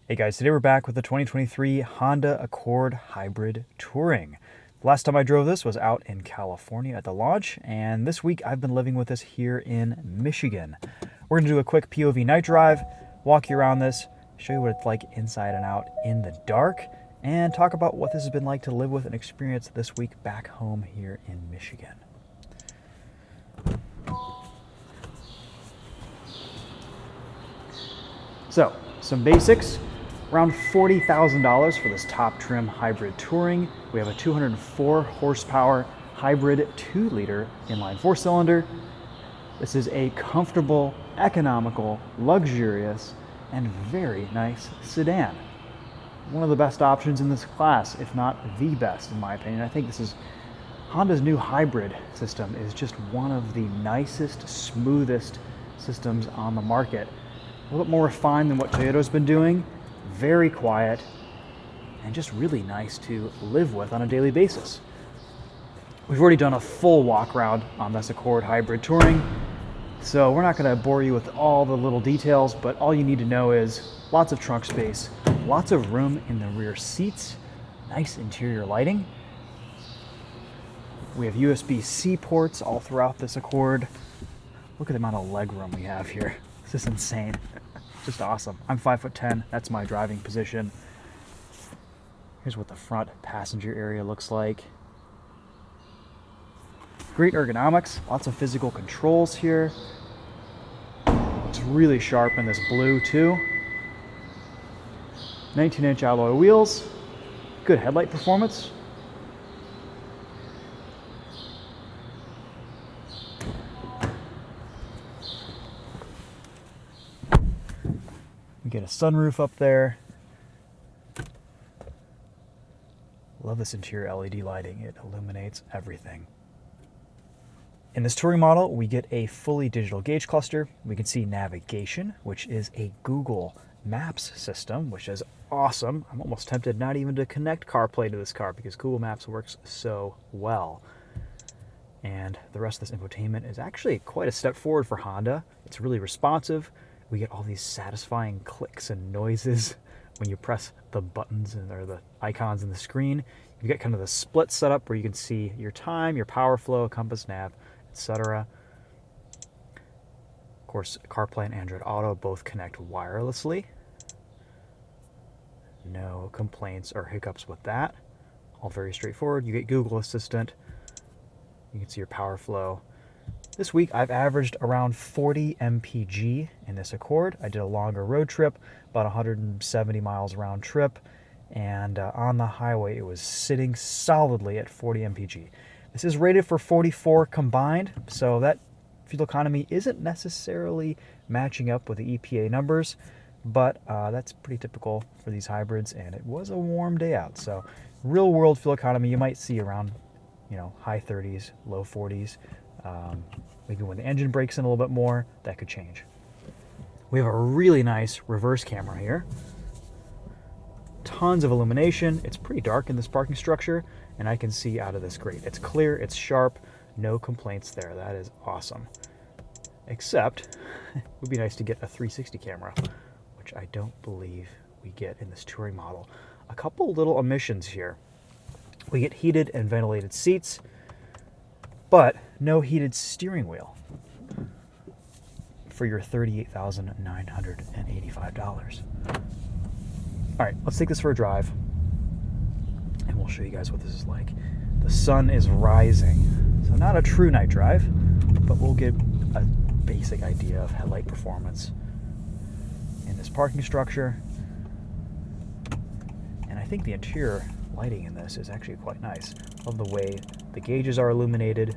Hey guys, today we're back with the 2023 Honda Accord Hybrid Touring. Last time I drove this was out in California at the launch, and this week I've been living with this here in Michigan. We're going to do a quick POV night drive, walk you around this, show you what it's like inside and out in the dark, and talk about what this has been like to live with and experience this week back home here in Michigan. So, some basics. Around $40,000 for this top trim hybrid touring. We have a 204 horsepower hybrid 2-liter inline 4-cylinder. This is a comfortable, economical, luxurious, and very nice sedan. One of the best options in this class, if not the best in my opinion. I think this is Honda's new hybrid system is just one of the nicest, smoothest systems on the market. A little bit more refined than what Toyota's been doing. Very quiet, and just really nice to live with on a daily basis. We've already done a full walk around on this Accord Hybrid Touring, so we're not going to bore you with all the little details, but all you need to know is lots of trunk space, lots of room in the rear seats, nice interior lighting. We have USB-C ports all throughout this Accord. Look at the amount of leg room we have here. This is insane. Just awesome. I'm 5'10", that's my driving position. Here's what the front passenger area looks like. Great ergonomics, lots of physical controls here. It's really sharp in this blue too. 19-inch alloy wheels, good headlight performance. We get a sunroof up there. Love this interior LED lighting. It illuminates everything. In this touring model, we get a fully digital gauge cluster. We can see navigation, which is a Google Maps system, which is awesome. I'm almost tempted not even to connect CarPlay to this car because Google Maps works so well. And the rest of this infotainment is actually quite a step forward for Honda. It's really responsive. We get all these satisfying clicks and noises when you press the buttons or the icons in the screen. You get kind of the split setup where you can see your time, your power flow, compass nav, etc. Of course, CarPlay and Android Auto both connect wirelessly. No complaints or hiccups with that. All very straightforward. You get Google Assistant. You can see your power flow. This week, I've averaged around 40 mpg in this Accord. I did a longer road trip, about 170 miles round trip, and on the highway, it was sitting solidly at 40 mpg. This is rated for 44 combined, so that fuel economy isn't necessarily matching up with the EPA numbers, but that's pretty typical for these hybrids, and it was a warm day out. So real-world fuel economy, you might see around, high 30s, low 40s. Maybe when the engine breaks in a little bit more, that could change. We have a really nice reverse camera here. Tons of illumination. It's pretty dark in this parking structure, and I can see out of this grate. It's clear, it's sharp, no complaints there. That is awesome. Except, it would be nice to get a 360 camera, which I don't believe we get in this touring model. A couple little omissions here. We get heated and ventilated seats, but no heated steering wheel for your $38,985. All right, let's take this for a drive, and we'll show you guys what this is like. The sun is rising, so not a true night drive, but we'll get a basic idea of headlight performance in this parking structure. And I think the interior lighting in this is actually quite nice. Love the way the gauges are illuminated.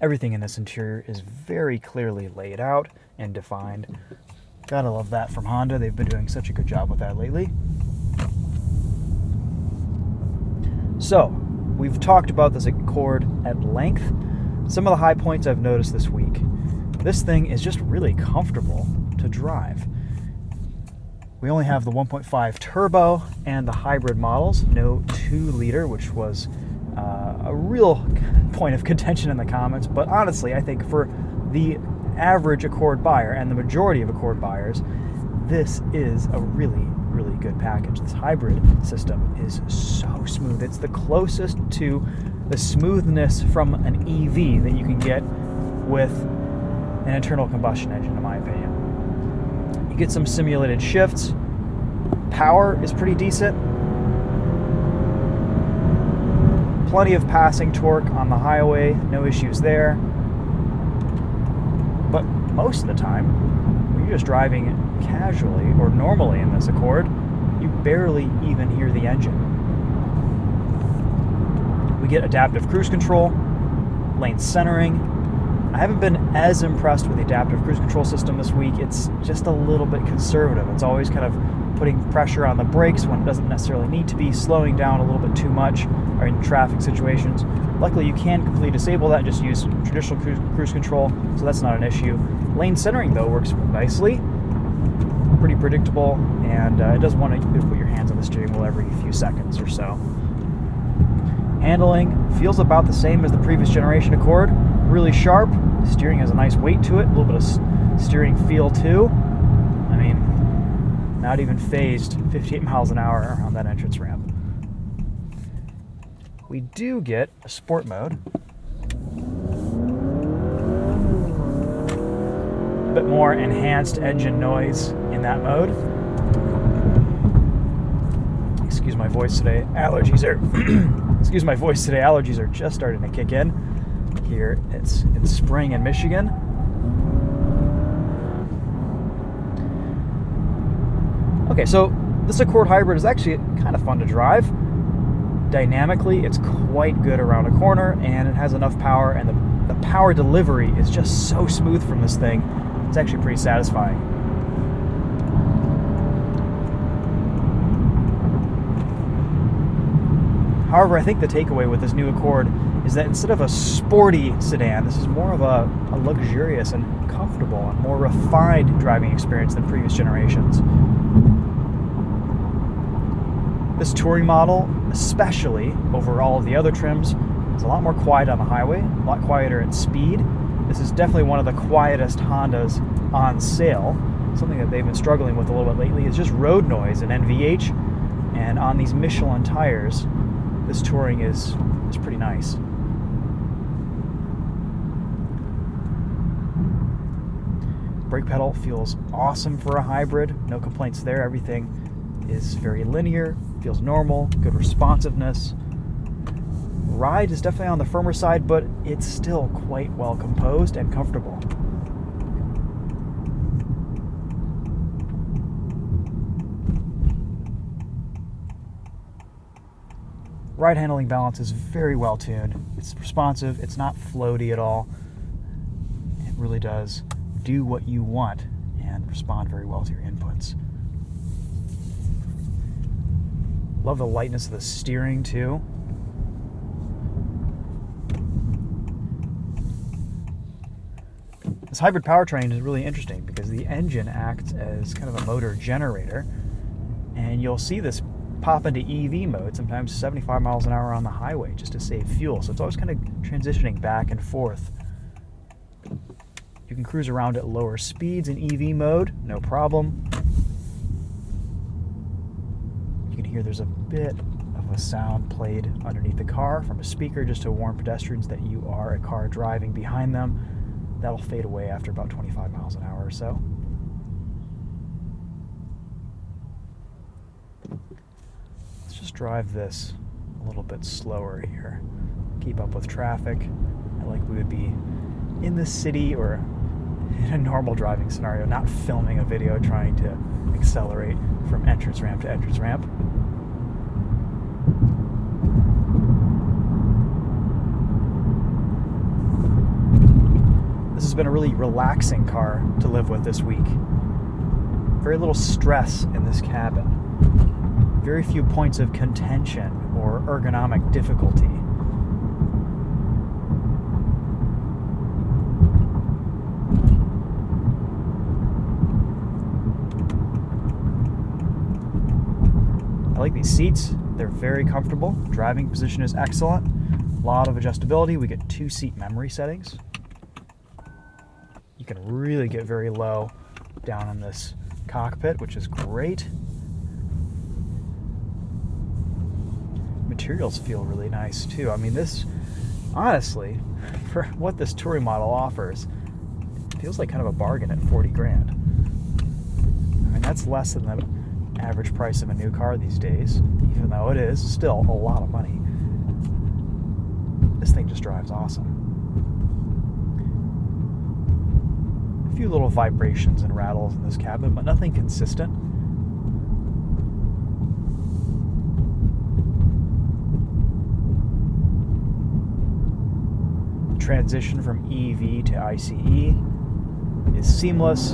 Everything in this interior is very clearly laid out and defined. Gotta love that from Honda. They've been doing such a good job with that lately. So, we've talked about this Accord at length. Some of the high points I've noticed this week. This thing is just really comfortable to drive. We only have the 1.5 turbo and the hybrid models, no 2-liter, which was a real point of contention in the comments. But honestly, I think for the average Accord buyer and the majority of Accord buyers, this is a really, really good package. This hybrid system is so smooth. It's the closest to the smoothness from an EV that you can get with an internal combustion engine, in my opinion. You get some simulated shifts. Power is pretty decent. Plenty of passing torque on the highway, no issues there. But most of the time, when you're just driving casually or normally in this Accord, you barely even hear the engine. We get adaptive cruise control, lane centering. I haven't been as impressed with the adaptive cruise control system this week. It's just a little bit conservative. It's always kind of putting pressure on the brakes when it doesn't necessarily need to be, slowing down a little bit too much or in traffic situations. Luckily, you can completely disable that and just use traditional cruise control, so that's not an issue. Lane centering, though, works nicely. Pretty predictable, and it doesn't want you to put your hands on the steering wheel every few seconds or so. Handling feels about the same as the previous generation Accord. Really sharp. Steering has a nice weight to it. A little bit of steering feel, too. I mean, not even phased 58 miles an hour around that entrance ramp. We do get a sport mode. A bit more enhanced engine noise in that mode. Excuse my voice today. Allergies are just starting to kick in. Here it's in spring in Michigan. Okay, so this Accord Hybrid is actually kind of fun to drive. Dynamically, it's quite good around a corner, and it has enough power, and the power delivery is just so smooth from this thing. It's actually pretty satisfying. However, I think the takeaway with this new Accord is that instead of a sporty sedan, this is more of a luxurious and comfortable and more refined driving experience than previous generations. This touring model, especially over all of the other trims, is a lot more quiet on the highway, a lot quieter at speed. This is definitely one of the quietest Hondas on sale. Something that they've been struggling with a little bit lately is just road noise and NVH. And on these Michelin tires, this touring is pretty nice. Brake pedal feels awesome for a hybrid. No complaints there. Everything is very linear, feels normal, good responsiveness. Ride is definitely on the firmer side, but it's still quite well composed and comfortable. Ride handling balance is very well tuned. It's responsive, it's not floaty at all. It really does do what you want and respond very well to your inputs. Love the lightness of the steering too. This hybrid powertrain is really interesting because the engine acts as kind of a motor generator, and you'll see this pop into EV mode, sometimes 75 miles an hour on the highway just to save fuel. So it's always kind of transitioning back and forth. You can cruise around at lower speeds in EV mode, no problem. You can hear there's a bit of a sound played underneath the car from a speaker just to warn pedestrians that you are a car driving behind them. That'll fade away after about 25 miles an hour or so. Let's just drive this a little bit slower here. Keep up with traffic. Like we would be in the city or in a normal driving scenario, not filming a video trying to accelerate from entrance ramp to entrance ramp. This has been a really relaxing car to live with this week. Very little stress in this cabin. Very few points of contention or ergonomic difficulty. I like these seats. They're very comfortable. Driving position is excellent. A lot of adjustability. We get 2-seat memory settings. You can really get very low down in this cockpit, which is great. Materials feel really nice too. I mean, this, honestly, for what this touring model offers, feels like kind of a bargain at 40 grand. I mean, that's less than the average price of a new car these days, even though it is still a lot of money. This thing just drives awesome. A few little vibrations and rattles in this cabin, but nothing consistent. Transition from EV to ICE is seamless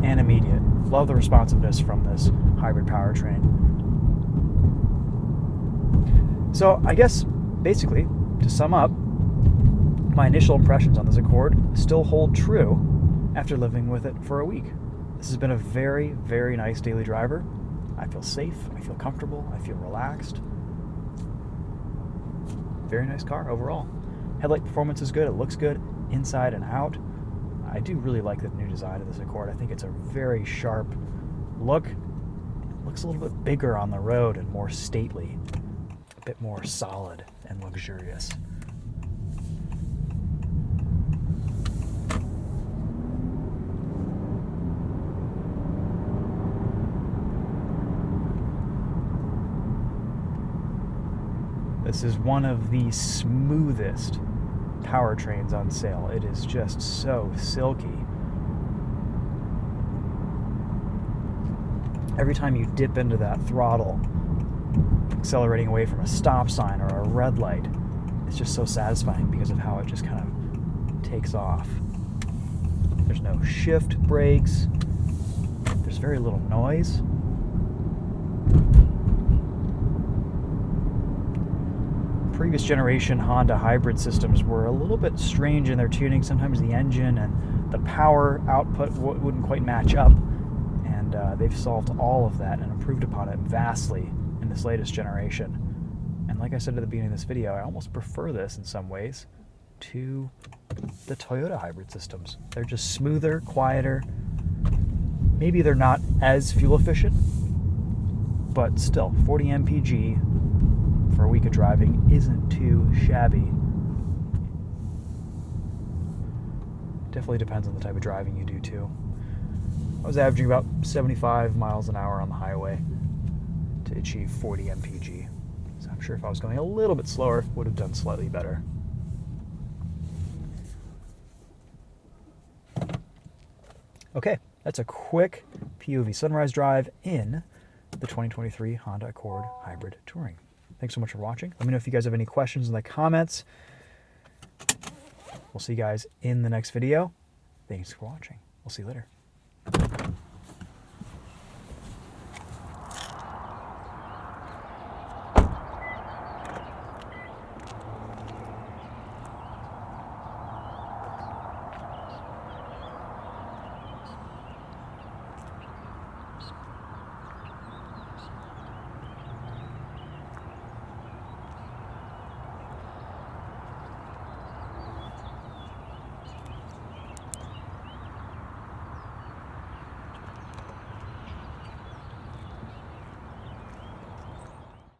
and immediate. Love the responsiveness from this hybrid powertrain. So I guess basically, to sum up, my initial impressions on this Accord still hold true after living with it for a week. This has been a very, very nice daily driver. I feel safe, I feel comfortable, I feel relaxed. Very nice car overall. Headlight performance is good, it looks good inside and out. I do really like the new design of this Accord. I think it's a very sharp look. It looks a little bit bigger on the road and more stately, a bit more solid and luxurious. This is one of the smoothest powertrains on sale. It is just so silky. Every time you dip into that throttle, accelerating away from a stop sign or a red light, it's just so satisfying because of how it just kind of takes off. There's no shift brakes. There's very little noise. Previous generation Honda hybrid systems were a little bit strange in their tuning. Sometimes the engine and the power output wouldn't quite match up, and they've solved all of that and improved upon it vastly in this latest generation. And like I said at the beginning of this video, I almost prefer this in some ways to the Toyota hybrid systems. They're just smoother, quieter. Maybe they're not as fuel efficient, but still, 40 mpg for a week of driving isn't too shabby. Definitely depends on the type of driving you do too. I was averaging about 75 miles an hour on the highway to achieve 40 mpg. So I'm sure if I was going a little bit slower, would have done slightly better. Okay, that's a quick POV sunrise drive in the 2023 Honda Accord Hybrid Touring. Thanks so much for watching. Let me know if you guys have any questions in the comments. We'll see you guys in the next video. Thanks for watching. We'll see you later.